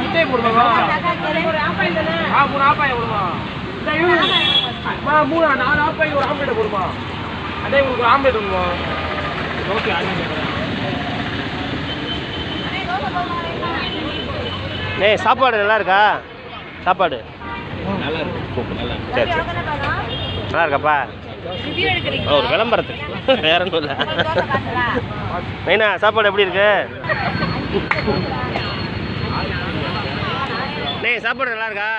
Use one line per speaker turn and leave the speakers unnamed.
முட்டையை போடுமா? ஆ 3 ஆப்பாயை போடுமா? 3 4 ஆப்பாய்க்கு ஒரு ஆம்லேட் போடுமா? அதே உங்களுக்கு ஆம்லேட் வேணுமா? ஓகே
ஏய் சாப்பாடு நல்லா இருக்கா? சாப்பாடு
நல்லா இருக்கு.
சரி சரி நல்லா இருக்காப்பா? ஒரு விளம்பரத்துக்கு வேற ஒன்றும் இல்லை. மெயினா சாப்பாடு எப்படி இருக்கு? சாப்பாடு நல்லா இருக்கா?